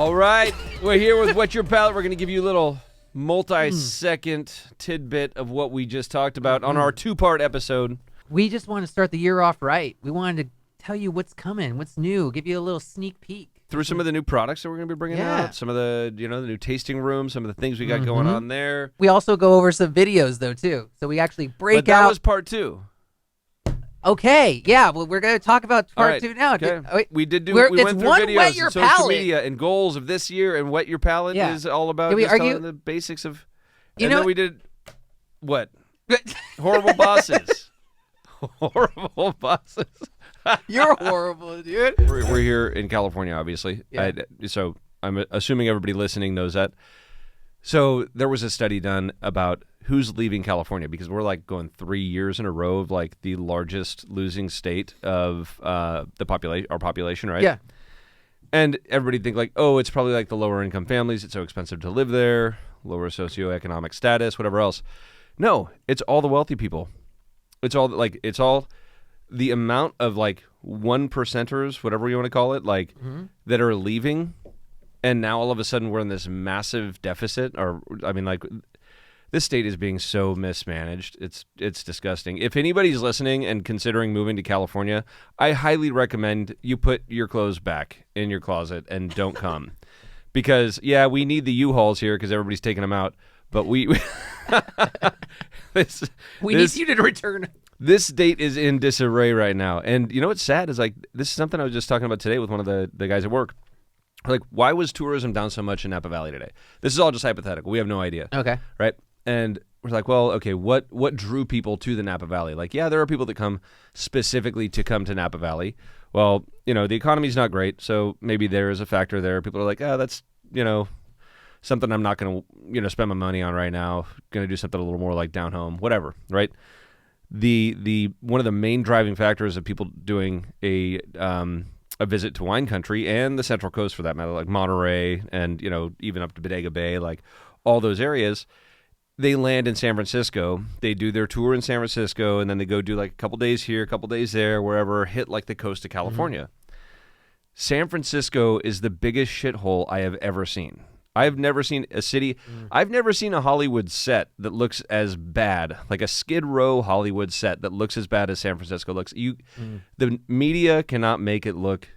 All right, we're here with Wet Your Palate. We're going to give you a little multi-second tidbit of what we just talked about on our two-part episode. We just want to start the year off right. We wanted to tell you what's coming, what's new, give you a little sneak peek. Through some of the new products that we're going to be bringing out, some of the, the new tasting rooms, some of the things we got going on there. We also go over some videos, though, too. So we actually break out. But that was part two. Okay, yeah, well, we're going to talk about part two now. Okay. We went through videos Wet Your and social Palate. media and goals of this year, and Wet Your Palate is all about Did we just argue? telling the basics of... You and know then we did... What? Horrible bosses. Horrible bosses. You're horrible, dude. We're here in California, obviously. Yeah. So I'm assuming everybody listening knows that. So there was a study done about who's leaving California, because we're like going 3 years in a row of like the largest losing state of our population, right? Yeah. And everybody think like, oh, it's probably like the lower income families. It's so expensive to live there, lower socioeconomic status, whatever else. No, it's all the wealthy people. It's all the amount of like 1%ers, whatever you want to call it, like that are leaving. And now all of a sudden we're in this massive deficit, this state is being so mismanaged. It's disgusting. If anybody's listening and considering moving to California, I highly recommend you put your clothes back in your closet and don't come. Because, we need the U-Hauls here because everybody's taking them out. But we need you to return. This state is in disarray right now. And you know what's sad is like, this is something I was just talking about today with one of the guys at work. Like, why was tourism down so much in Napa Valley today? This is all just hypothetical. We have no idea. Okay. Right? And we're like, well, okay, what drew people to the Napa Valley? Like, there are people that come specifically to come to Napa Valley. Well, the economy's not great, so maybe there is a factor there. People are like, that's, something I'm not going to, spend my money on right now. Going to do something a little more like down home, whatever, right? The one of the main driving factors of people doing a visit to wine country and the Central Coast for that matter, like Monterey and, even up to Bodega Bay, like all those areas, they land in San Francisco. They do their tour in San Francisco, and then they go do like a couple days here, a couple days there, wherever, hit like the coast of California. San Francisco is the biggest shithole I have ever seen. I've never seen a city, I've never seen a Hollywood set that looks as bad, like a Skid Row Hollywood set that looks as bad as San Francisco looks. The media cannot make it look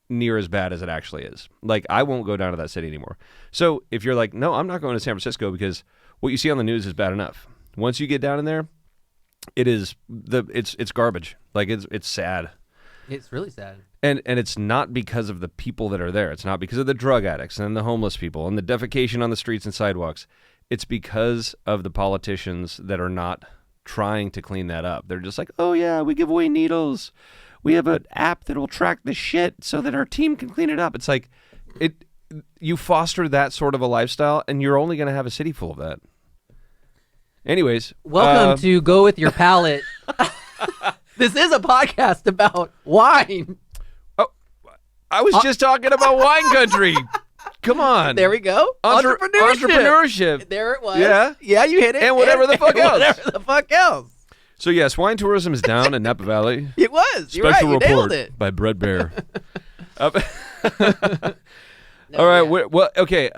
near as bad as it actually is. Like, I won't go down to that city anymore. So if you're like, no, I'm not going to San Francisco because what you see on the news is bad enough. Once you get down in there, it's garbage. Like, it's sad. It's really sad. And it's not because of the people that are there. It's not because of the drug addicts and the homeless people and the defecation on the streets and sidewalks. It's because of the politicians that are not trying to clean that up. They're just like, oh yeah, we give away needles. We have an app that will track the shit so that our team can clean it up. It's like, you foster that sort of a lifestyle and you're only going to have a city full of that. Anyways. Welcome to Go With Your Palate. This is a podcast about wine. I was just talking about wine country. Come on. There we go. Entrepreneurship. There it was. Yeah. Yeah, you hit it. And whatever the fuck else. Whatever the fuck else. So yes, wine tourism is down in Napa Valley. It was. You're Special right. You report nailed it. by Brett Bear. All right. Well, okay.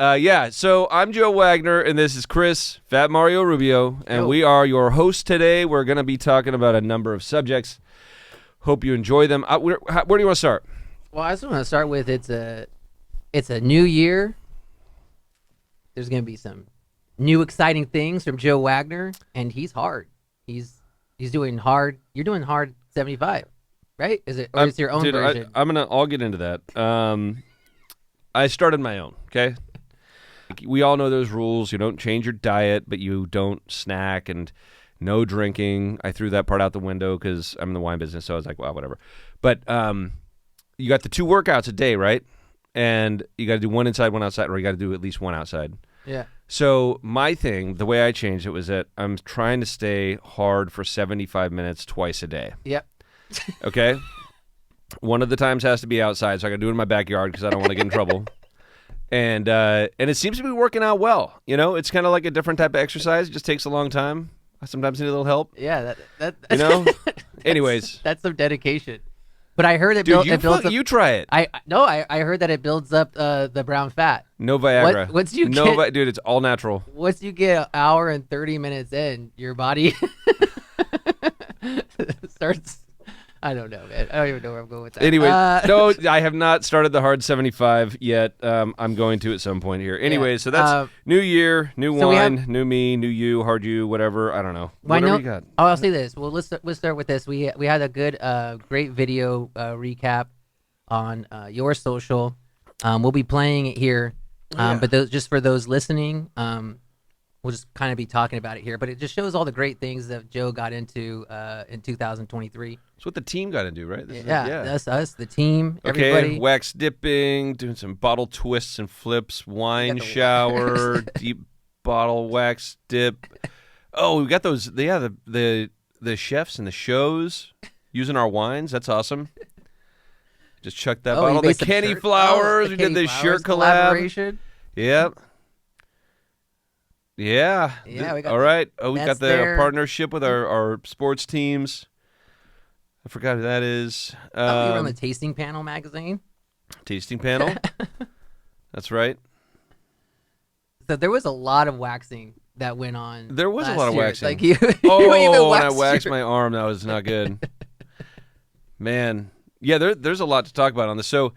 So I'm Joe Wagner, and this is Chris, Fat Mario Rubio, and we are your hosts today. We're going to be talking about a number of subjects. Hope you enjoy them. Where do you want to start? Well, I just want to start with it's a new year. There's going to be some new exciting things from Joe Wagner, and he's hard. He's doing hard. You're doing hard 75, right? Is it? Or is it your own version? I'll get into that. I started my own. Okay. We all know those rules. You don't change your diet, but you don't snack and no drinking. I threw that part out the window because I'm in the wine business, so I was like, well, whatever. But you got the 2 workouts a day, right? And you got to do one inside, one outside, or you got to do at least one outside. Yeah. So my thing, the way I changed it was that I'm trying to stay hard for 75 minutes twice a day. Yep. Okay? One of the times has to be outside, so I got to do it in my backyard because I don't want to get in trouble. And it seems to be working out well. It's kind of like a different type of exercise. It just takes a long time. I sometimes need a little help. Yeah, that Anyways. That's some dedication. But I heard it, Dude, it builds up. you try it. I heard that it builds up the brown fat. No Viagra. Dude, it's all natural. Once you get an hour and 30 minutes in, your body starts. I don't know, man. I don't even know where I'm going with that. Anyway, no, I have not started the hard 75 yet. I'm going to at some point here. Anyway, so that's new year, new wine, new me, new you, hard you, whatever. I don't know. Whatever you got. Oh, I'll say this. Well, let's start with this. We had a good, great video recap on your social. We'll be playing it here, but just for those listening, we'll just kind of be talking about it here. But it just shows all the great things that Joe got into in 2023. That's what the team got to do, right? That's us, the team, okay, everybody. Wax dipping, doing some bottle twists and flips, wine shower, deep bottle wax dip. Oh, we got those. Yeah, the chefs and the shows using our wines. That's awesome. Just chuck that bottle. The Kenny Flowers. We did the shirt collaboration. Yep. Yeah. We got all right. Oh, we got the partnership with our sports teams. I forgot who that is. You were on the Tasting Panel magazine. Tasting Panel. That's right. So there was a lot of waxing that went on. There was a lot of waxing. Like you, when I waxed my arm, that was not good. Man. Yeah, there's a lot to talk about on this. So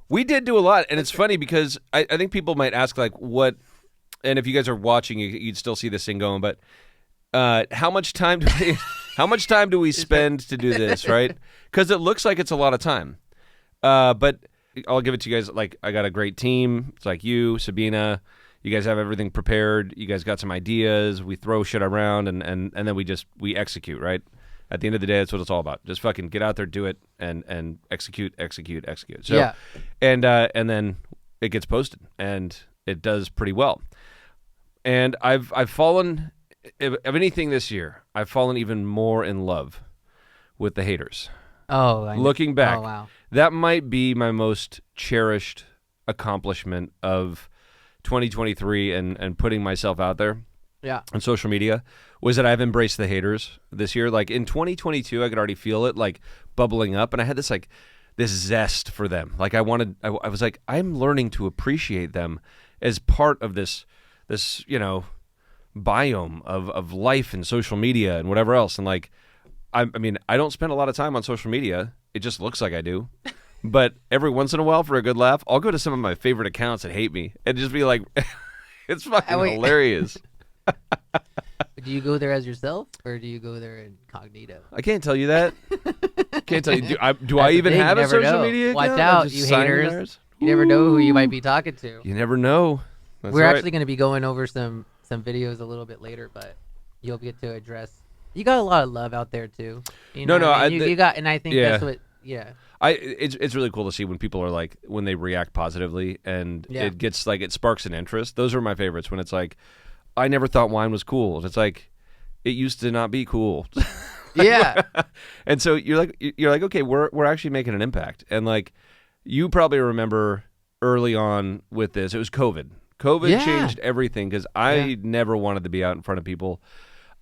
we did do a lot, and it's funny because I think people might ask, like, what, and if you guys are watching, you'd still see this thing going, but how much time do we spend to do this, right? Because it looks like it's a lot of time. But I'll give it to you guys. Like, I got a great team. It's like you, Sabina. You guys have everything prepared. You guys got some ideas. We throw shit around, and then we execute, right? At the end of the day, that's what it's all about. Just fucking get out there, do it, and execute. So, yeah. And then it gets posted, and it does pretty well. And I've fallen, of anything this year, I've fallen even more in love with the haters. Oh, looking back, wow. That might be my most cherished accomplishment of 2023 and putting myself out there. Yeah. On social media, was that I've embraced the haters this year. Like in 2022, I could already feel it like bubbling up, and I had this zest for them. Like I was like, I'm learning to appreciate them as part of this biome of life and social media and whatever else. And like, I mean, I don't spend a lot of time on social media. It just looks like I do. But every once in a while, for a good laugh, I'll go to some of my favorite accounts that hate me and just be like, it's fucking hilarious. Do you go there as yourself, or do you go there incognito? I can't tell you that. Can't tell you. Do I even have a social media account? Watch out, you haters. You never know who you might be talking to. You never know. We're actually going to be going over some videos a little bit later, but you'll get to address. You got a lot of love out there too. You know you got, and I think that's what. Yeah. It's really cool to see when people are like, when they react positively, and it gets like, it sparks an interest. Those are my favorites, when it's like, I never thought wine was cool. It's like, it used to not be cool. Yeah. And so you're like, okay, we're actually making an impact. And like, you probably remember early on with this, it was COVID. COVID changed everything, because I never wanted to be out in front of people.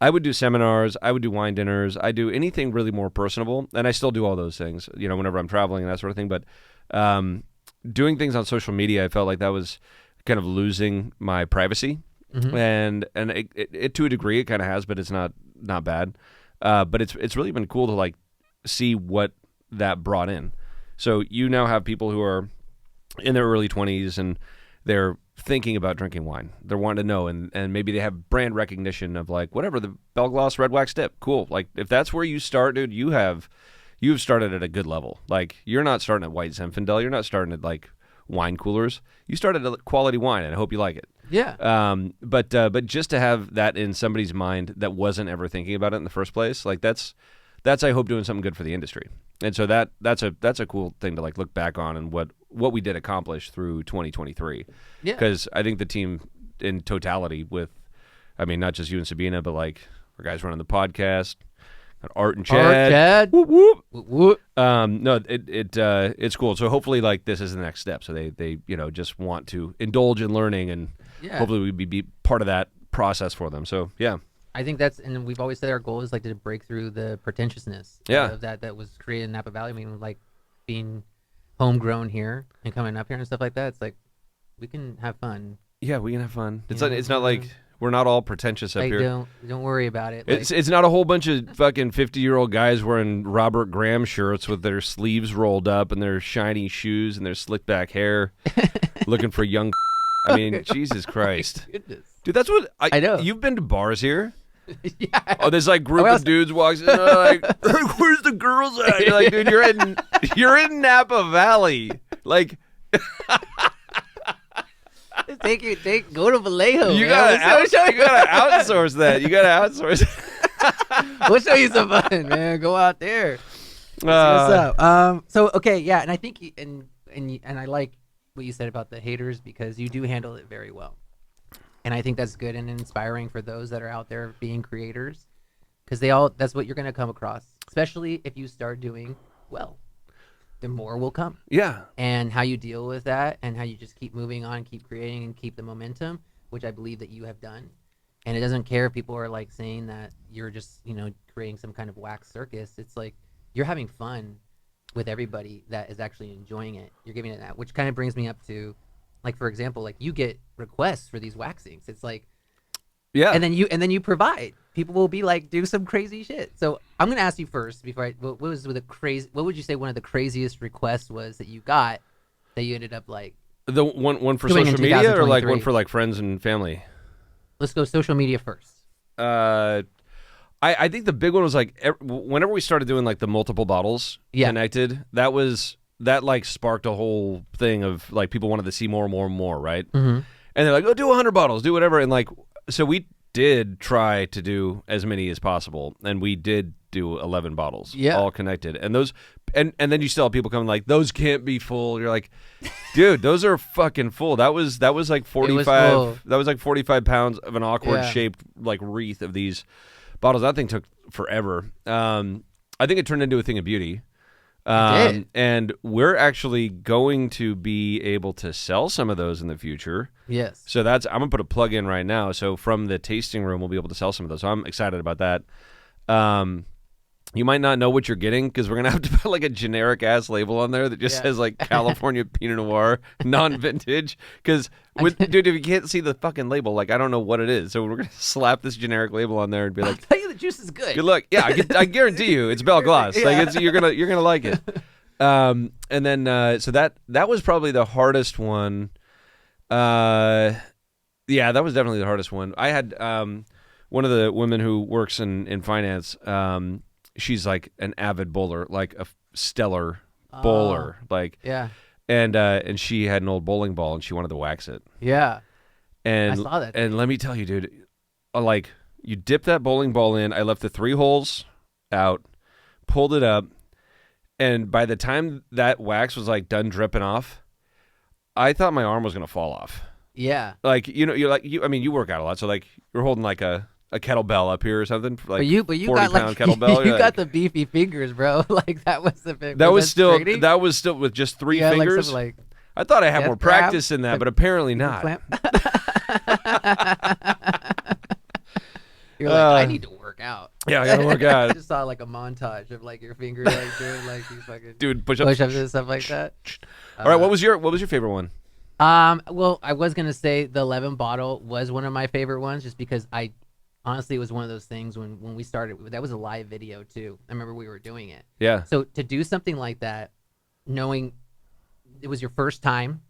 I would do seminars, I would do wine dinners, I do anything really more personable, and I still do all those things, whenever I'm traveling and that sort of thing. But doing things on social media, I felt like that was kind of losing my privacy. Mm-hmm. And it to a degree it kind of has, but it's not bad. But it's really been cool to like see what that brought in. So you now have people who are in their early 20s and they're thinking about drinking wine. They're wanting to know, and maybe they have brand recognition of like whatever, the Belgloss Red Wax Dip. Cool. Like if that's where you start, dude, you've started at a good level. Like you're not starting at White Zinfandel. You're not starting at like wine coolers. You started at quality wine, and I hope you like it. Yeah. But just to have that in somebody's mind that wasn't ever thinking about it in the first place, like that's I hope doing something good for the industry. And so that's a cool thing to like look back on, and what we did accomplish through 2023. Yeah. Because I think the team in totality, with, I mean, not just you and Sabina, but like our guys running the podcast, got Art and Chad. Whoop, whoop. Whoop, whoop. No, it's cool. So hopefully, like, this is the next step. So they just want to indulge in learning, and hopefully we be part of that process for them. So yeah, I think and we've always said our goal is like to break through the pretentiousness of that was created in Napa Valley. I mean, like being homegrown here and coming up here and stuff like that. It's like we can have fun. Yeah, we can have fun. It's not like we're not all pretentious up like, here. Don't worry about it. It's not a whole bunch of fucking 50-year-old guys wearing Robert Graham shirts with their sleeves rolled up and their shiny shoes and their slick back hair, looking for young. I mean, Jesus Christ, dude, that's what I know. You've been to bars here. Yeah. Oh, there's like group of dudes walks in, like, where's the girls at? You're like, dude, you're in Napa Valley, like. Go to Vallejo. You gotta outsource that. You gotta outsource. We'll show you some fun, man. Go out there. See what's up? So okay, yeah, and I think and I like what you said about the haters because you do handle it very well, and I think that's good and inspiring for those that are out there being creators, because that's what you're gonna come across, especially if you start doing well. The more will come. Yeah. And how you deal with that and how you just keep moving on, keep creating and keep the momentum, which I believe that you have done. And it doesn't care if people are like saying that you're just, creating some kind of wax circus. It's like you're having fun with everybody that is actually enjoying it. You're giving it that, which kind of brings me up to, like, for example, like you get requests for these waxings. It's like, yeah. And then you provide. People will be like, do some crazy shit. So I'm gonna ask you first before what would you say one of the craziest requests was that you got that you ended up like the one for social media or like one for like friends and family? Let's go social media first. I think the big one was like whenever we started doing like the multiple bottles connected, that like sparked a whole thing of like people wanted to see more and more and more, right? Mm-hmm. And they're like, oh, do 100 bottles, do whatever, and like so we did try to do as many as possible, and we did do 11 bottles, all connected, and those, and then you still have people coming like, those can't be full. You're like, dude, those are fucking full. That was like 45. That was like 45 pounds of an awkward shaped like wreath of these bottles. That thing took forever. I think it turned into a thing of beauty. And we're actually going to be able to sell some of those in the future. Yes. So I'm going to put a plug in right now. So from the tasting room, we'll be able to sell some of those. So I'm excited about that. You might not know what you're getting because we're going to have to put like a generic ass label on there that just says like California Pinot Noir, non-vintage. Because, dude, if you can't see the fucking label, like I don't know what it is. So we're going to slap this generic label on there and be like, I'll tell you the juice is good. Good luck. Yeah, I guarantee you it's Bell Gloss. Like you're gonna like it. And then so that was probably the hardest one. Yeah, that was definitely the hardest one. I had one of the women who works in finance. She's like an avid bowler, like a stellar bowler, like and she had an old bowling ball and she wanted to wax it. Yeah, and I saw that. And let me tell you, dude, like you dip that bowling ball in. I left the 3 holes out, pulled it up, and by the time that wax was like done dripping off, I thought my arm was gonna fall off. Yeah, like you're like I mean, you work out a lot, so like you're holding like a kettlebell up here or something. Like but you 40 got pound like kettlebell. you got the beefy fingers, bro. Like that was the big. That was still with just 3 fingers. Like I thought I had more practice in that, but apparently not. You're like, I need to work out. Yeah, I gotta work out. I just saw like a montage of like your fingers like doing like these fucking push-ups and stuff like that. All right, what was your favorite one? Well, I was gonna say the 11 bottle was one of my favorite ones, just because honestly, it was one of those things when we started. That was a live video too. I remember we were doing it. Yeah. So to do something like that, knowing it was your first time,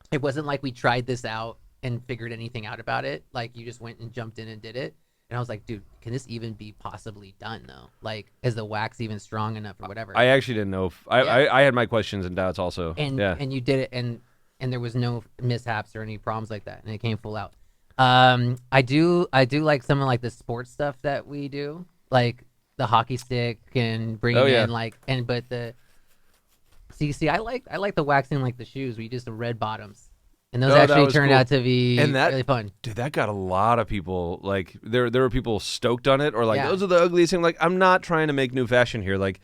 it wasn't like we tried this out and figured anything out about it. Like you just went and jumped in and did it. And I was like, dude, can this even be possibly done though? Like, is the wax even strong enough or whatever? I actually didn't know. I had my questions and doubts also. And you did it, and there was no mishaps or any problems like that, and it came full out. I do like some of like the sports stuff that we do, like the hockey stick and bringing in like I like the waxing like the shoes. We use the red bottoms. And those actually turned out to be really fun. Dude, that got a lot of people, like, there were people stoked on it, or like, those are the ugliest thing. Like, I'm not trying to make new fashion here. Like,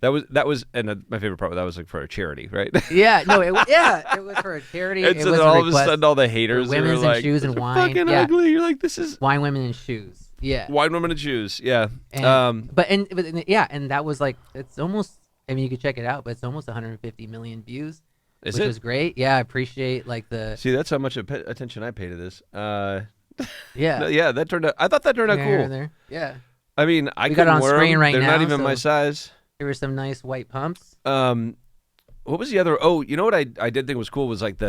that was, and my favorite part, that was like for a charity, right? Yeah, no, it was for a charity. And so then all of a sudden, all the haters women's were like, shoes and wine. Fucking ugly. You're like, this is wine, women, and shoes. Yeah, wine, women, and shoes. Yeah. And that was like, it's almost I mean, you can check it out, but it's almost 150 million views, Is which it? was great. Yeah, I appreciate like the. See, that's how much attention I pay to this. Yeah. No, yeah, that turned out. I thought that turned out cool. There. Yeah. I mean, I We got it couldn't on wear screen them. right They're now, not even my so- size. There were some nice white pumps. What was the other? Oh, you know what I did think was cool was like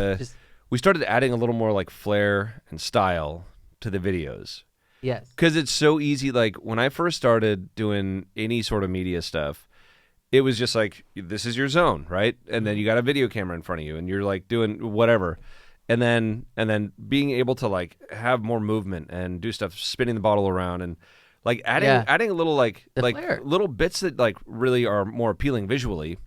we started adding a little more like flair and style to the videos. Yes. Because it's so easy. Like when I first started doing any sort of media stuff, it was just like, this is your zone, right? And then you got a video camera in front of you and you're like doing whatever. And then being able to like have more movement and do stuff, spinning the bottle around and like adding a little like flair. little bits that like really are more appealing visually.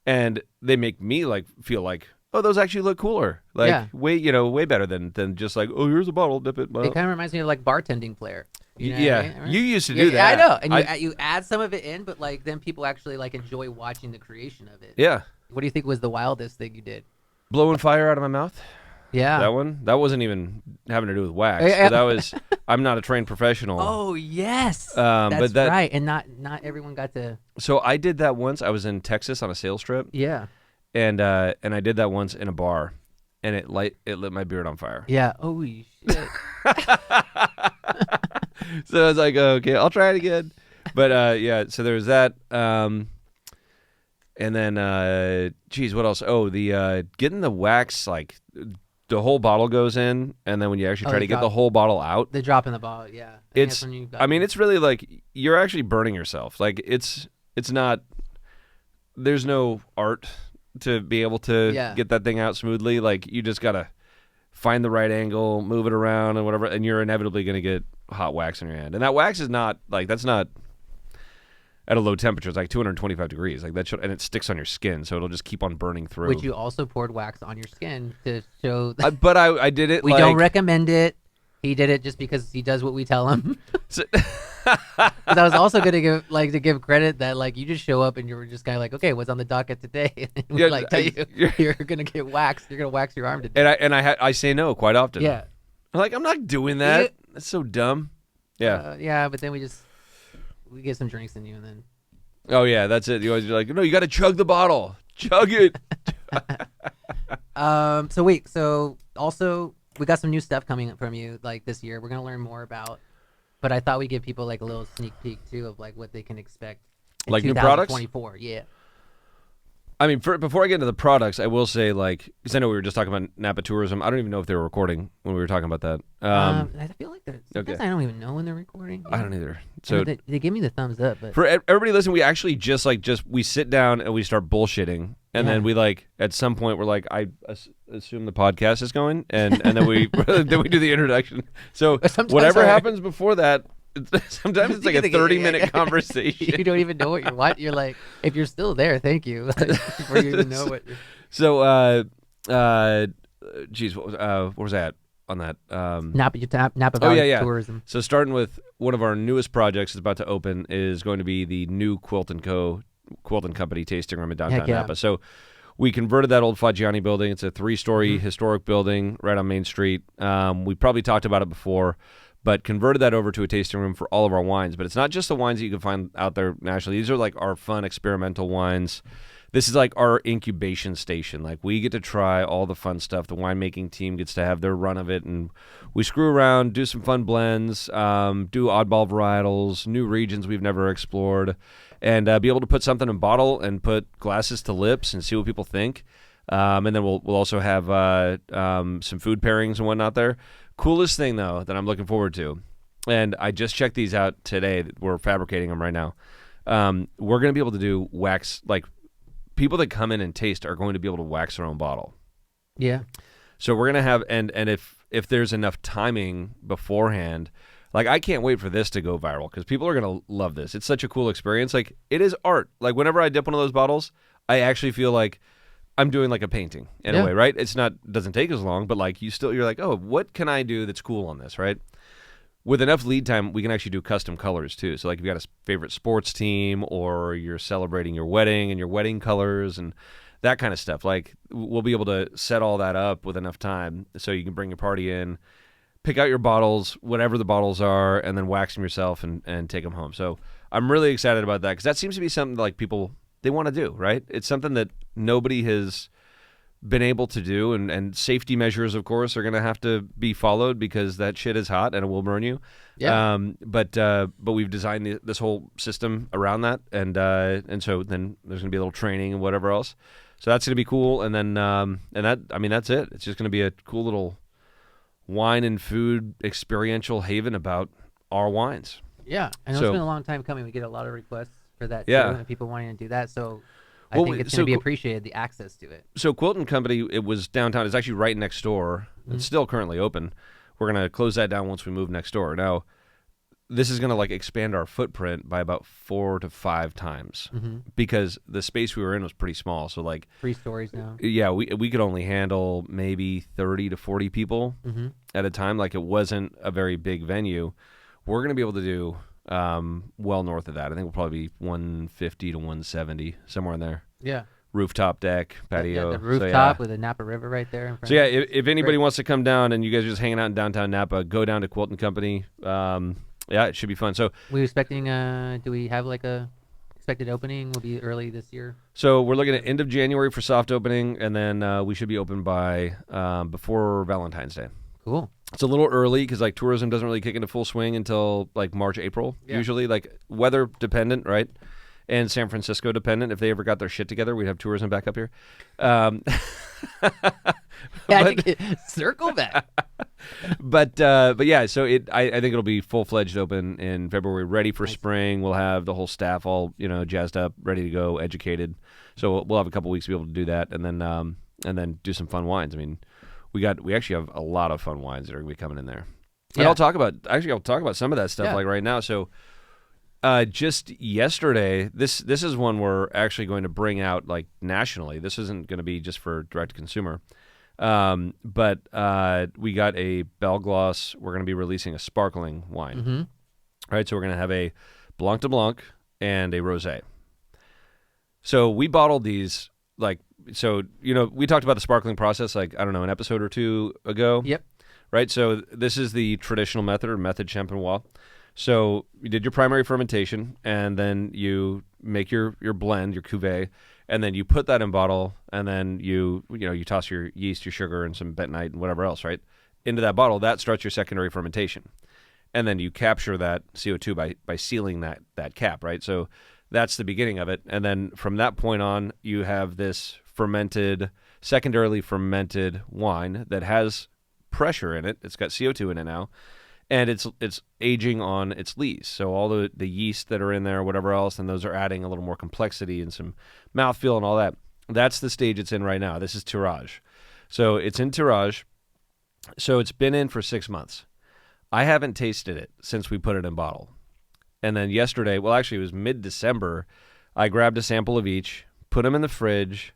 And they make me like feel like, oh, those actually look cooler. Like way better than just like, oh, here's a bottle, dip it. It kind of reminds me of like bartending flair. You know yeah, what I mean? you used to do that. I know, and you add some of it in, but like then people actually like enjoy watching the creation of it. Yeah. What do you think was the wildest thing you did? Blowing fire out of my mouth. Yeah. That one? That wasn't even having to do with wax. Yeah. But that was, I'm not a trained professional. Oh yes, but that's right. And not everyone got to. So I did that once. I was in Texas on a sales trip. Yeah. And I did that once in a bar, and it lit my beard on fire. Yeah. Holy shit. So I was like, okay, I'll try it again. But yeah, so there was that. And then, geez, what else? Oh, the getting the wax, like the whole bottle goes in, and then when you actually try to get the whole bottle out, the drop in the bottle. Yeah. I mean, it's really like you're actually burning yourself. Like it's not. There's no art to be able to get that thing out smoothly. Like you just gotta find the right angle, move it around, and whatever, and you're inevitably gonna get hot wax in your hand. And that wax is not like that's not at a low temperature. It's like 225 degrees. Like that and it sticks on your skin, so it'll just keep on burning through. Which you also poured wax on your skin to show. But I did it. We don't recommend it. He did it just because he does what we tell him. So, I was also gonna give credit that like you just show up and you were just kind of like, okay, what's on the docket today? And we tell you you're gonna get waxed. You're gonna wax your arm today. And I say no quite often. Yeah. I'm like, I'm not doing that. That's so dumb. Yeah. Yeah, but then we get some drinks in you and then. Oh yeah, that's it. You're like, no, you got to chug the bottle. Chug it. So also we got some new stuff coming up from you like this year. We're gonna learn more about. But I thought we'd give people like a little sneak peek too of like what they can expect. In like new products. 2024, yeah. I mean, before I get into the products, I will say like because I know we were just talking about Napa tourism. I don't even know if they were recording when we were talking about that. I feel like sometimes I don't even know when they're recording. I don't either. So they give me the thumbs up. But for everybody listening, we actually just we sit down and we start bullshitting, and then we like at some point we're like, I assume the podcast is going, and then we then we do the introduction. So whatever happens before that. Sometimes it's like a 30-minute conversation. You don't even know what you're watching. You're like, if you're still there, thank you. Before you even know what. So, geez, what was that on that? Napa Valley tourism. So starting with one of our newest projects is about to open is going to be the new Quilt and Company tasting room in downtown Napa. So we converted that old Faggiani building. It's a 3-story historic building right on Main Street. We probably talked about it before. But converted that over to a tasting room for all of our wines. But it's not just the wines that you can find out there nationally. These are like our fun experimental wines. This is like our incubation station. Like we get to try all the fun stuff. The winemaking team gets to have their run of it. And we screw around, do some fun blends, do oddball varietals, new regions we've never explored, and be able to put something in a bottle and put glasses to lips and see what people think. And then we'll also have some food pairings and whatnot there. Coolest thing, though, that I'm looking forward to, and I just checked these out today. We're fabricating them right now. We're going to be able to do wax, like people that come in and taste are going to be able to wax their own bottle. Yeah. So we're going to have, and if there's enough timing beforehand, like I can't wait for this to go viral because people are going to love this. It's such a cool experience. Like it is art. Like whenever I dip one of those bottles, I actually feel like I'm doing like a painting in a way, right? It's doesn't take as long, but like you're like, oh, what can I do that's cool on this, right? With enough lead time, we can actually do custom colors too. So like if you got a favorite sports team or you're celebrating your wedding and your wedding colors and that kind of stuff, like we'll be able to set all that up with enough time so you can bring your party in, pick out your bottles, whatever the bottles are, and then wax them yourself and take them home. So I'm really excited about that because that seems to be something like people they want to do, right? It's something that nobody has been able to do, and safety measures, of course, are going to have to be followed because that shit is hot and it will burn you. Yeah. But we've designed this whole system around that, and so then there's going to be a little training and whatever else. So that's going to be cool, and then that's it. It's just going to be a cool little wine and food experiential haven about our wines. Yeah, I know it's been a long time coming. We get a lot of requests for that too, and people wanting to do that. So I think it's going to be appreciated, the access to it. So Quilt and Company, it was downtown. It's actually right next door. Mm-hmm. It's still currently open. We're going to close that down once we move next door. Now, this is going to like expand our footprint by about 4 to 5 times because the space we were in was pretty small. So like 3 stories now. Yeah, we could only handle maybe 30 to 40 people at a time. Like it wasn't a very big venue. We're going to be able to do well north of that. I think we'll probably be 150 to 170, somewhere in there. Yeah. Rooftop deck, patio. Yeah, the rooftop with the Napa River right there in front. So yeah, if anybody wants to come down and you guys are just hanging out in downtown Napa, go down to Quilt and Company. Yeah, it should be fun. So we expecting, do we have like a expected opening? Will be early this year? So we're looking at end of January for soft opening, and then we should be open by before Valentine's Day. Cool. It's a little early because like tourism doesn't really kick into full swing until like March, April, usually. Like weather dependent, right? And San Francisco dependent. If they ever got their shit together, we'd have tourism back up here. Circle back. But yeah, so I think it'll be full-fledged open in February, ready for spring. We'll have the whole staff all jazzed up, ready to go, educated. So we'll have a couple weeks to be able to do that, and then do some fun wines. I mean, we actually have a lot of fun wines that are going to be coming in there. And I'll talk about some of that stuff like right now. So just yesterday, this is one we're actually going to bring out like nationally. This isn't going to be just for direct to consumer. But we got a Belgloss. We're going to be releasing a sparkling wine. Right? So we're going to have a Blanc de Blanc and a Rosé. So we bottled these we talked about the sparkling process like, I don't know, an episode or 2 ago. Yep. Right? So this is the traditional method, or method champenois. So you did your primary fermentation, and then you make your blend, your cuvee, and then you put that in bottle, and then you toss your yeast, your sugar, and some bentonite and whatever else, right, into that bottle. That starts your secondary fermentation, and then you capture that CO2 by sealing that cap, right? So that's the beginning of it, and then from that point on, you have this secondarily fermented wine that has pressure in it. It's got CO2 in it now. And it's aging on its lees. So all the yeast that are in there, whatever else, and those are adding a little more complexity and some mouthfeel and all that. That's the stage it's in right now. This is tirage. So it's in tirage. So it's been in for 6 months. I haven't tasted it since we put it in bottle. And then yesterday, well, actually it was mid-December, I grabbed a sample of each, put them in the fridge,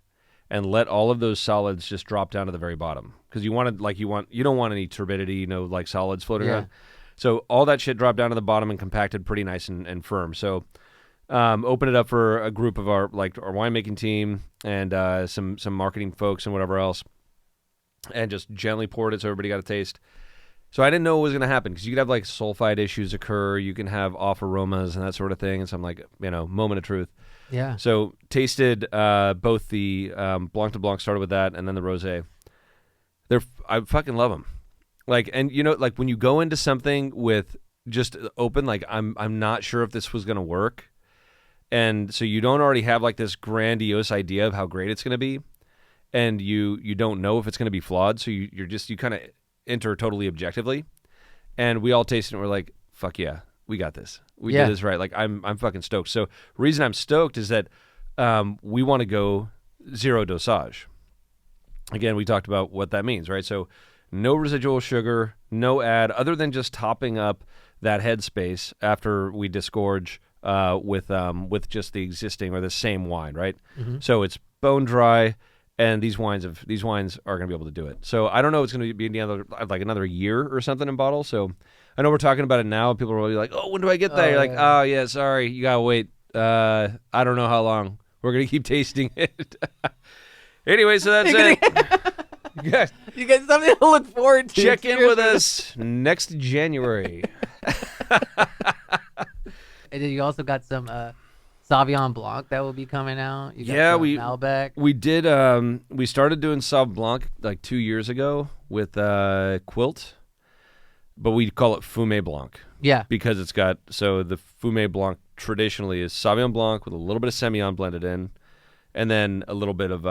and let all of those solids just drop down to the very bottom. Because you don't want any turbidity, like solids floating around. So all that shit dropped down to the bottom and compacted pretty nice and firm. So open it up for a group of our winemaking team and some marketing folks and whatever else, and just gently poured it so everybody got a taste. So I didn't know what was going to happen because you could have like sulfide issues occur, you can have off aromas and that sort of thing. And so I'm like, moment of truth. Yeah. So tasted both the Blanc de Blanc, started with that, and then the Rosé. I fucking love them. When you go into something with just open, like I'm not sure if this was going to work, and so you don't already have like this grandiose idea of how great it's going to be, and you don't know if it's going to be flawed. So you kind of enter totally objectively, and we all tasted it. And we're like, fuck yeah, we got this. We did this right. Like I'm fucking stoked. So reason I'm stoked is that we want to go zero dosage. Again, we talked about what that means, right? So no residual sugar, no add, other than just topping up that headspace after we disgorge with just the existing or the same wine, right? So it's bone dry, and these wines are going to be able to do it. So I don't know if it's going to be another year or something in bottle. So I know we're talking about it now. People are really like, oh, when do I get that? You're like, oh, yeah, sorry, you got to wait. I don't know how long. We're going to keep tasting it. Anyway, so that's it. You got something to look forward to. Check in with us next January. And then you also got some Sauvignon Blanc that will be coming out. You got Malbec. We did. We started doing Sauv Blanc like 2 years ago with Quilt, but we call it Fumé Blanc. Yeah, because it's got the Fumé Blanc traditionally is Sauvignon Blanc with a little bit of Semillon blended in, and then a little bit of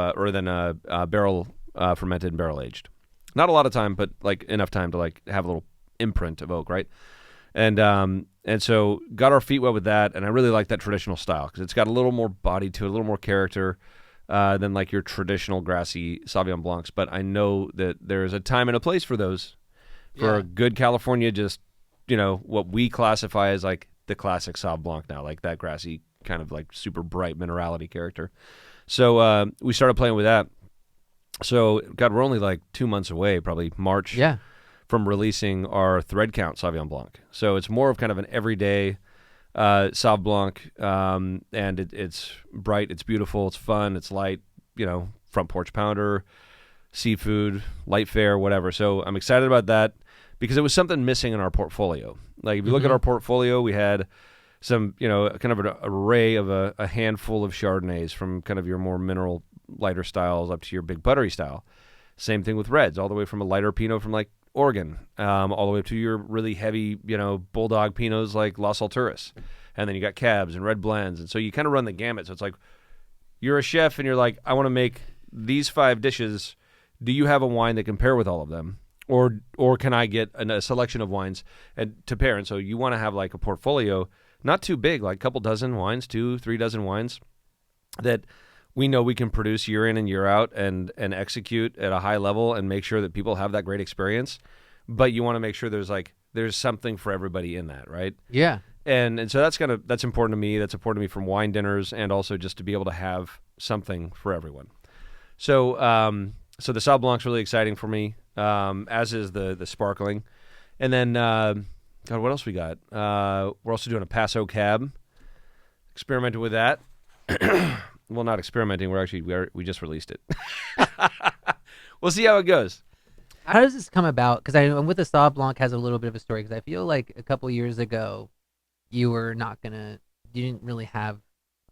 barrel fermented and barrel aged. Not a lot of time, but like enough time to like have a little imprint of oak, right? And so got our feet wet with that, and I really like that traditional style because it's got a little more body to it, a little more character than like your traditional grassy Sauvignon Blancs. But I know that there's a time and a place for those. For a good California, just what we classify as like the classic Sauv Blanc now, like that grassy kind of like super bright minerality character. So we started playing with that. So, God, we're only like 2 months away, probably March, from releasing our thread count Sauvignon Blanc. So it's more of kind of an everyday Sauv Blanc, and it's bright, it's beautiful, it's fun, it's light, front porch pounder, seafood, light fare, whatever. So I'm excited about that because it was something missing in our portfolio. Like if you look at our portfolio, we had some, kind of an array of a handful of Chardonnays from kind of your more mineral lighter styles up to your big buttery style. Same thing with reds, all the way from a lighter Pinot from like Oregon, all the way to your really heavy, bulldog Pinots like Las Alturas. And then you got cabs and red blends. And so you kind of run the gamut. So it's like you're a chef and you're like, I want to make these 5 dishes. Do you have a wine that can pair with all of them? Or can I get a selection of wines and to pair? And so you want to have like a portfolio, not too big, like a couple dozen wines, 2-3 dozen wines that we know we can produce year in and year out and execute at a high level and make sure that people have that great experience. But you want to make sure there's something for everybody in that, right? Yeah. And so that's important to me. That's important to me from wine dinners and also just to be able to have something for everyone. So so the Sauv Blanc's really exciting for me, as is the sparkling. And then, God, what else we got? We're also doing a Paso Cab. Experimented with that. Well, not experimenting. We just released it. We'll see how it goes. How does this come about? Because I'm with the Sauv Blanc has a little bit of a story. Because I feel like a couple years ago, you didn't really have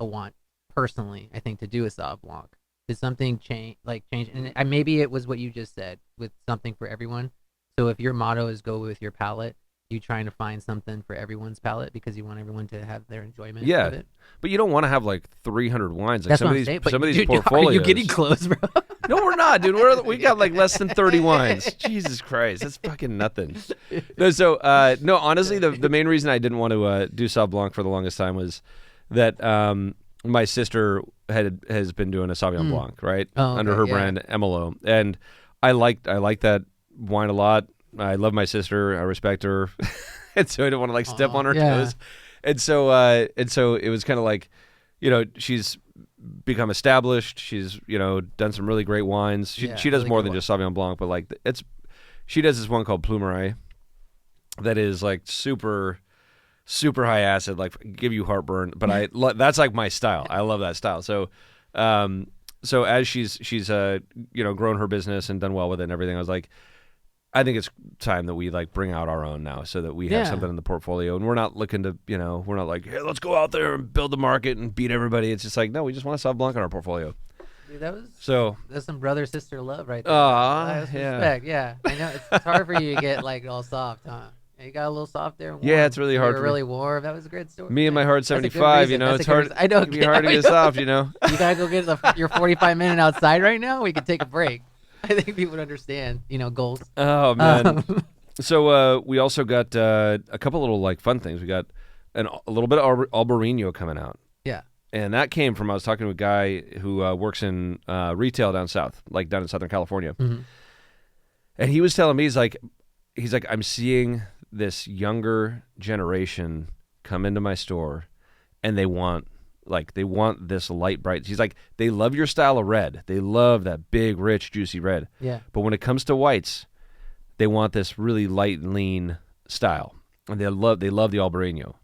a want personally, I think, to do a Sauv Blanc. Did something change? And maybe it was what you just said with something for everyone. So if your motto is go with your palate, you trying to find something for everyone's palate because you want everyone to have their enjoyment of it. But you don't want to have like 300 wines. Like That's some what of I'm these, saying. some of these Dude, portfolios. Are you getting close, bro? No, we're not, dude. We got like less than 30 wines. Jesus Christ, that's fucking nothing. No, so no, honestly, the main reason I didn't want to do Sauv Blanc for the longest time was that my sister has been doing a Sauvignon Blanc, right, under her brand Emelo, and I like that wine a lot. I love my sister. I respect her. And so I don't want to like step on her toes. And so it was kind of like, she's become established. She's, done some really great wines. She does really more than just Sauvignon Blanc, but like she does this one called Plumeray that is like super, super high acid, like give you heartburn. But that's like my style. I love that style. So, so as she's grown her business and done well with it and everything, I was like, I think it's time that we like bring out our own now so that we have something in the portfolio and we're not looking to, we're not like, hey, let's go out there and build the market and beat everybody. It's just like, no, we just want to Sauv Blanc in our portfolio. Dude, that's some brother-sister love right there. Respect. Yeah. I know it's hard for you to get like all soft, huh? You got a little soft there. Warm. Yeah, it's really hard. Really warm. That was a great story. Me and my hard 75, it's hard. I know. It can be hard to get soft, You gotta go get your 45-minute outside right now. We can take a break. I think people would understand, goals. Oh, man. So we also got a couple little like fun things. We got a little bit of Albarino coming out. Yeah. And that came from, I was talking to a guy who works in retail down south, like down in Southern California. Mm-hmm. And he was telling me, he's like, I'm seeing this younger generation come into my store and they want this light, bright. He's like, they love your style of red. They love that big, rich, juicy red. Yeah. But when it comes to whites, they want this really light and lean style. And they love the Albarino.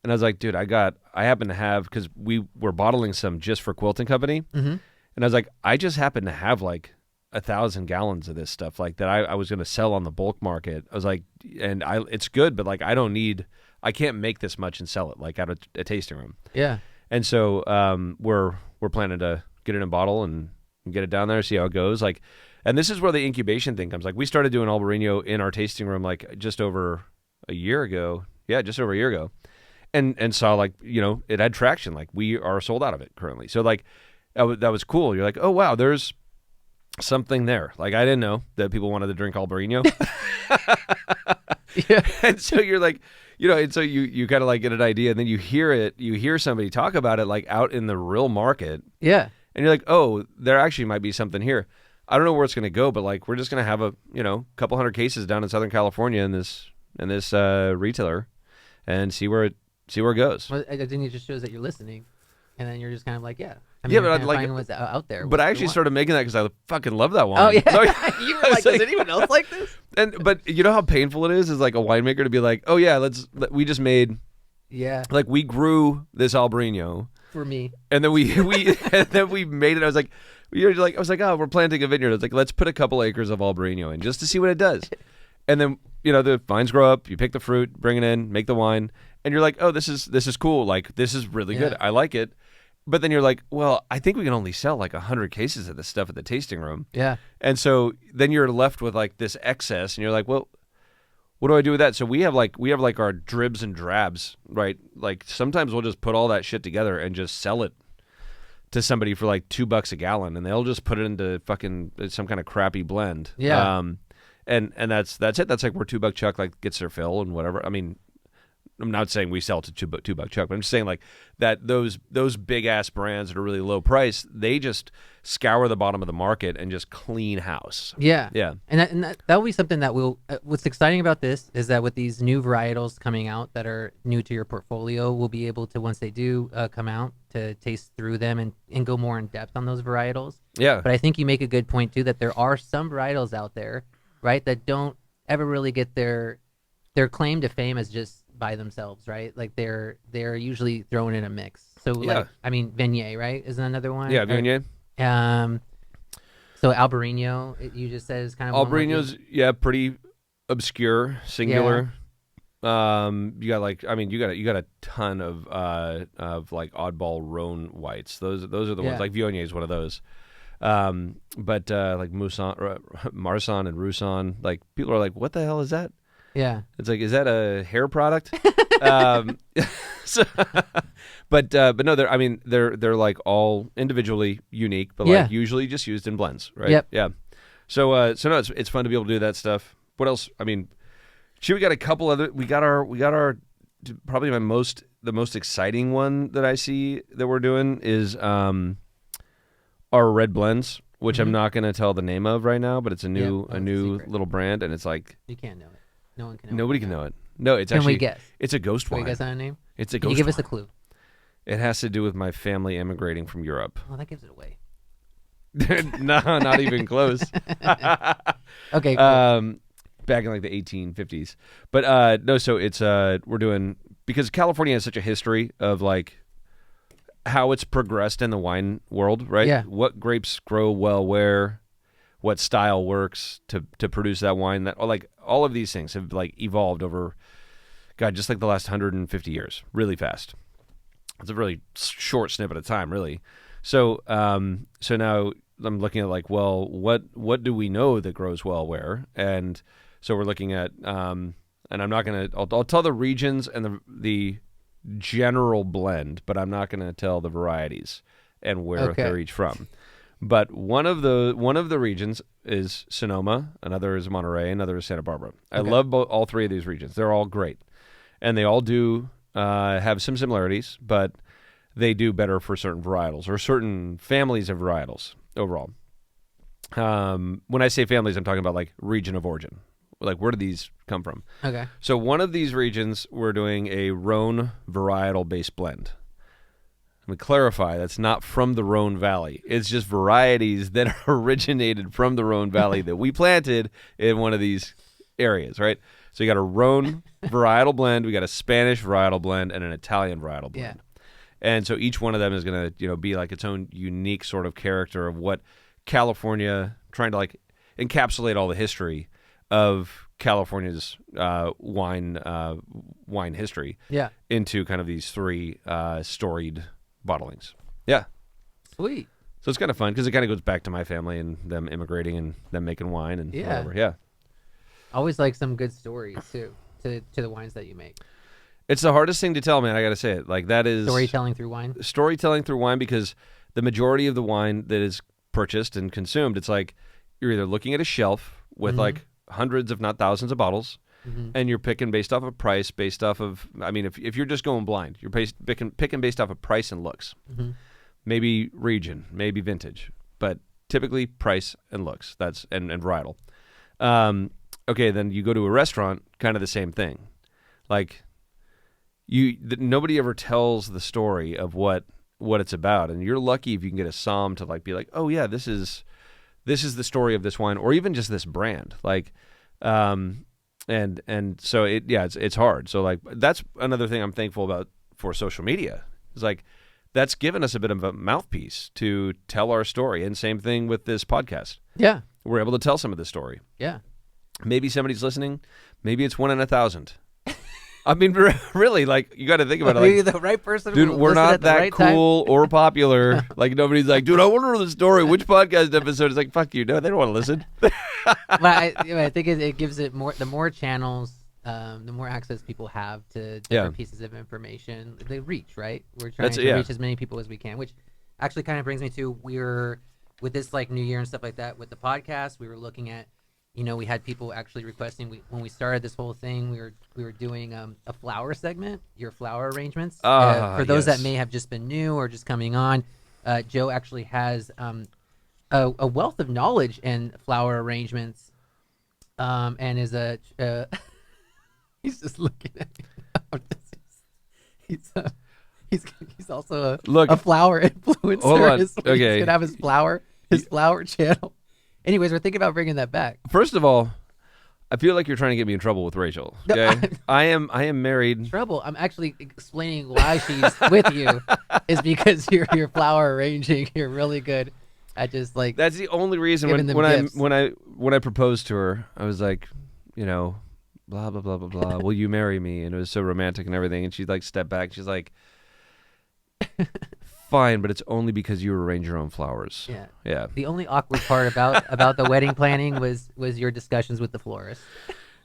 And I was like, dude, I happen to have, because we were bottling some just for Quilting Company. Mm-hmm. And I was like, I just happen to have like 1,000 gallons of this stuff like that I was going to sell on the bulk market. I was like, it's good, but like I can't make this much and sell it like at a tasting room. Yeah. And so we're planning to get it in a bottle and get it down there, see how it goes. Like, and this is where the incubation thing comes. Like, we started doing Albarino in our tasting room like just over a year ago. Yeah, just over a year ago. And saw, like, it had traction. Like, we are sold out of it currently. So, like, that was cool. You're like, oh, wow, there's something there. Like, I didn't know that people wanted to drink Albarino. Yeah. And so you're like, and so you kind of like get an idea, and then you hear somebody talk about it like out in the real market. Yeah. And you're like, oh, there actually might be something here. I don't know where it's going to go, but like, we're just going to have a, couple hundred cases down in Southern California in this retailer, and see where it goes. Well, I think it just shows that you're listening, and then you're just kind of like, yeah. But I'd like what's out there. But I actually started making that because I fucking love that wine. Oh yeah, you were like, does anyone else like this? But you know how painful it is like a winemaker to be like, oh yeah, we just made, like, we grew this Albarino for me, and then we and then we made it. I was like, oh, we're planting a vineyard. I was like, let's put a couple acres of Albarino in just to see what it does. And then the vines grow up, you pick the fruit, bring it in, make the wine, and you're like, oh, this is cool. Like, this is really good. I like it. But then you're like, well, I think we can only sell like 100 cases of this stuff at the tasting room. Yeah. And so then you're left with like this excess, and you're like, well, what do I do with that? So we have like our dribs and drabs, right? Like, sometimes we'll just put all that shit together and just sell it to somebody for like $2 a gallon, and they'll just put it into fucking some kind of crappy blend. Yeah. And that's it. That's like where $2 Chuck like gets their fill and whatever. I mean, I'm not saying we sell to $2 Chuck, but I'm just saying like that those big ass brands that are really low price, they just scour the bottom of the market and just clean house. Yeah. Yeah. And that will be something that will. What's exciting about this is that with these new varietals coming out that are new to your portfolio, we'll be able to, once they do come out, to taste through them and go more in depth on those varietals. Yeah. But I think you make a good point too, that there are some varietals out there, right, that don't ever really get their claim to fame as just by themselves, right? Like, they're usually thrown in a mix. So like, I mean, Viognier, right, is another one. Yeah, Viognier. So Albarino, you just said, is kind of Albarino's pretty obscure, singular. Yeah. You got like, I mean, you got a ton of like oddball Rhone whites. Those are the ones. Like, Viognier is one of those. But like Marsan and Roussan, like, people are like, what the hell is that? Yeah. It's like, is that a hair product? So, but no, they're like all individually unique, but like usually just used in blends, right? Yep. Yeah. So no, it's fun to be able to do that stuff. What else? I mean, we got a couple other. We got our probably the most exciting one that I see that we're doing is our red blends, which I'm not going to tell the name of right now, but it's a new little brand, and it's like, you can't know it. No one can know it. Nobody can know it. No, it's Can actually. we guess? It's a ghost wine. Can we guess on a name? It's a Can ghost. you give us a clue? It has to do with my family immigrating from Europe. Well, that gives it away. No, not even close. Okay. Cool. Back in like the 1850s, but no. So it's we're doing, because California has such a history of like how it's progressed in the wine world, right? Yeah. What grapes grow well where, what style works to produce that wine. That, like, all of these things have like evolved over, God, just like the last 150 years, really fast. It's a really short snippet of time, really. So so now I'm looking at like, well, what do we know that grows well where? And so we're looking at, and I'm not gonna, I'll tell the regions and the general blend, but I'm not gonna tell the varieties and where they're each from. But one of the regions is Sonoma, another is Monterey, another is Santa Barbara. I love all three of these regions. They're all great, and they all do have some similarities, but they do better for certain varietals or certain families of varietals overall. When I say families, I'm talking about like region of origin. Like, where do these come from? Okay. So one of these regions, we're doing a Rhone varietal-based blend. Let me clarify, that's not from the Rhone Valley. It's just varieties that originated from the Rhone Valley that we planted in one of these areas, right? So you got a Rhone varietal blend, we got a Spanish varietal blend, and an Italian varietal blend. Yeah. And so each one of them is going to, be like its own unique sort of character of what California, trying to like encapsulate all the history of California's wine history, into kind of these three storied bottlings. Yeah. Sweet. So it's kind of fun because it kind of goes back to my family and them immigrating and them making wine and whatever. Yeah. Always like some good stories too to the wines that you make. It's the hardest thing to tell, man. I got to say it. Like that is storytelling through wine. Storytelling through wine, because the majority of the wine that is purchased and consumed, it's like you're either looking at a shelf with like hundreds, if not thousands, of bottles, and you're picking based off of price, based off of. I mean, if you're just going blind, you're picking based off of price and looks. Maybe region, maybe vintage, but typically price and looks. That's and varietal. Okay, then you go to a restaurant, kind of the same thing. Like nobody ever tells the story of what it's about, and you're lucky if you can get a somm to like be like, oh yeah, this is the story of this wine, or even just this brand. Like, and so it's hard. So like that's another thing I'm thankful about for social media. It's like. That's given us a bit of a mouthpiece to tell our story. And same thing with this podcast. Yeah. We're able to tell some of this story. Yeah. Maybe somebody's listening. Maybe it's 1 in 1,000. I mean, really, like, you got to think about it. Like, maybe the right person. Dude, we're not that right cool or popular. Like, nobody's like, dude, I want to know the story. Which podcast episode? It's like, fuck you. No, they don't want to listen. But I think it gives it more, the more channels, the more access people have to different pieces of information, they reach, right? We're trying to reach as many people as we can, which actually kind of brings me to, with this like New Year and stuff like that, with the podcast, we were looking at, we had people actually requesting, when we started this whole thing, we were doing a flower segment, your flower arrangements. For those that may have just been new or just coming on, Joe actually has a wealth of knowledge in flower arrangements, and is a... He's just looking at me. He's also a flower influencer. Hold on. Okay. He's gonna have his flower channel. Anyways, we're thinking about bringing that back. First of all, I feel like you're trying to get me in trouble with Rachel. Okay? No, I am married. Trouble. I'm actually explaining why she's with you is because you're flower arranging. You're really good at just like. That's the only reason when I proposed to her, I was like, blah, blah, blah, blah, blah. Will you marry me? And it was so romantic and everything. And she like stepped back. She's like, fine, but it's only because you arrange your own flowers. Yeah. Yeah. The only awkward part about the wedding planning was your discussions with the florist.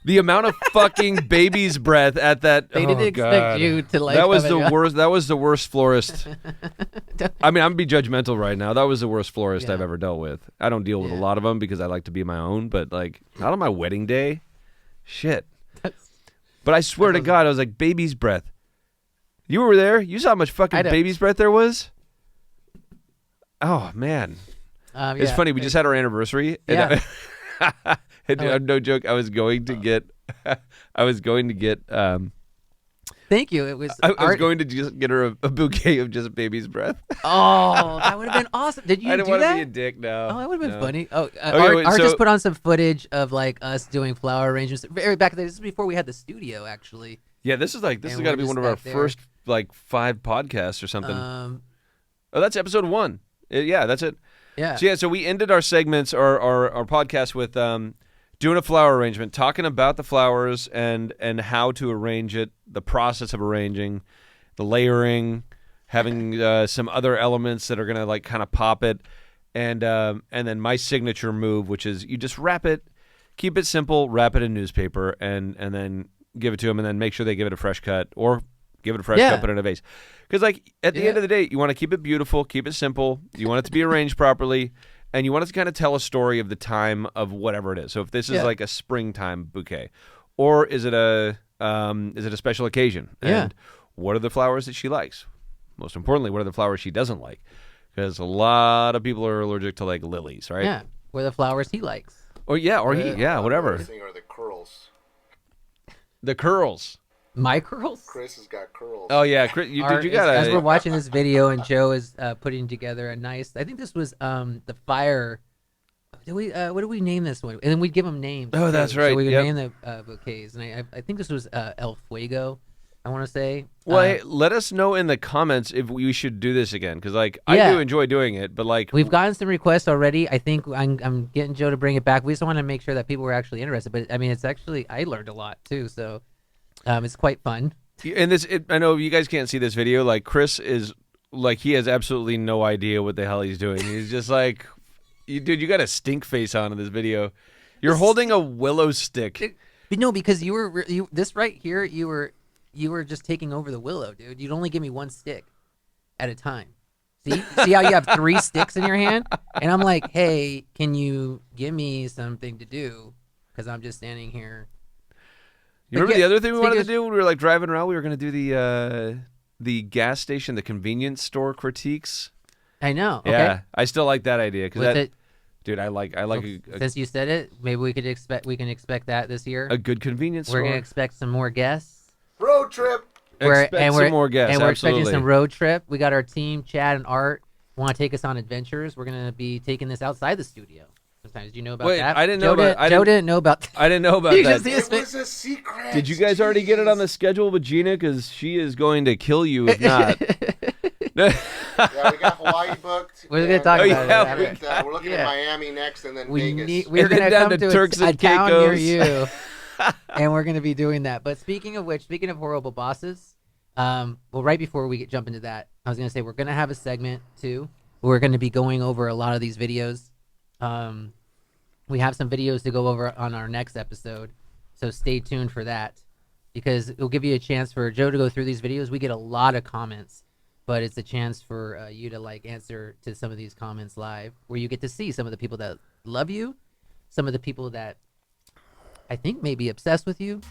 The amount of fucking baby's breath at that. They didn't expect you to like. That was the worst. That was the worst florist. I mean, I'm gonna be judgmental right now. That was the worst florist I've ever dealt with. I don't deal with a lot of them because I like to be my own, but like not on my wedding day. Shit. But I swear to God, I was like, baby's breath. You were there? You saw how much fucking baby's breath there was? Oh, man. It's funny. We just had our anniversary. And and no joke, I was going to get... Thank you. It was. I was going to just get her a bouquet of just baby's breath. Oh, that would have been awesome. Did you do that? I didn't want to be a dick. No. Oh, that would have been funny. Oh, Art just put on some footage of like us doing flower arrangements. Very back then. This is before we had the studio, actually. Yeah, this has got to be one of our first like 5 podcasts or something. Oh, that's episode 1. Yeah, that's it. Yeah. So we ended our segments, our podcast with doing a flower arrangement, talking about the flowers and how to arrange it, the process of arranging, the layering, having some other elements that are gonna like kind of pop it, and then my signature move, which is you just wrap it, keep it simple, wrap it in newspaper, and then give it to them, and then make sure they give it a fresh cut or give it a fresh cut, put it in a vase. Because like at the end of the day, you want to keep it beautiful, keep it simple, you want it to be arranged properly. And you want it to kind of tell a story of the time of whatever it is. So if this is like a springtime bouquet, or is it a special occasion? And what are the flowers that she likes? Most importantly, what are the flowers she doesn't like? Because a lot of people are allergic to like lilies, right? Yeah. What are the flowers he likes? Or whatever. Are the curls. The curls. My curls? Chris has got curls. Oh yeah, Chris, you got as we're watching this video and Joe is putting together a nice. I think this was the fire. What do we name this one? And then we'd give them names. Oh, that's right. So we would name the bouquets, and I think this was El Fuego. I want to say. Well, hey, let us know in the comments if we should do this again, because like I do enjoy doing it, but like we've gotten some requests already. I think I'm getting Joe to bring it back. We just want to make sure that people were actually interested. But I mean, it's actually I learned a lot too, so. It's quite fun. And I know you guys can't see this video. Like Chris is like he has absolutely no idea what the hell he's doing. He's just like, dude, you got a stink face on in this video. You're holding a willow stick. No, because this right here, you were just taking over the willow, dude. You'd only give me one stick at a time. See how you have 3 sticks in your hand? And I'm like, hey, can you give me something to do? Because I'm just standing here. You remember the other thing we wanted to do when we were like driving around? We were going to do the gas station, the convenience store critiques. I know. Yeah, okay. I still like that idea because dude, I like. Since you said it, maybe we can expect that this year. A good convenience store. We're gonna expect some more guests. Road trip. Expect some more guests. And we're absolutely. expecting some road trip. We got our team, Chad and Art, want to take us on adventures. We're gonna be taking this outside the studio. Sometimes, do you know about that? I didn't know about. Joe didn't know about that. I didn't know about that. It was a secret. Did you guys already get it on the schedule with Gina? Because she is going to kill you if not. Yeah, we got Hawaii booked. We're going to talk about it. We're looking at Miami next, and then Vegas. We're going to come to Turks and a town near Caicos. you, and we're going to be doing that. But speaking of horrible bosses, well, right before we jump into that, I was going to say we're going to have a segment too. We're going to be going over a lot of these videos. We have some videos to go over on our next episode, so stay tuned for that because it'll give you a chance for Joe to go through these videos. We get a lot of comments. But it's a chance for you to like answer to some of these comments live, where you get to see some of the people that love you, some of the people that I think may be obsessed with you,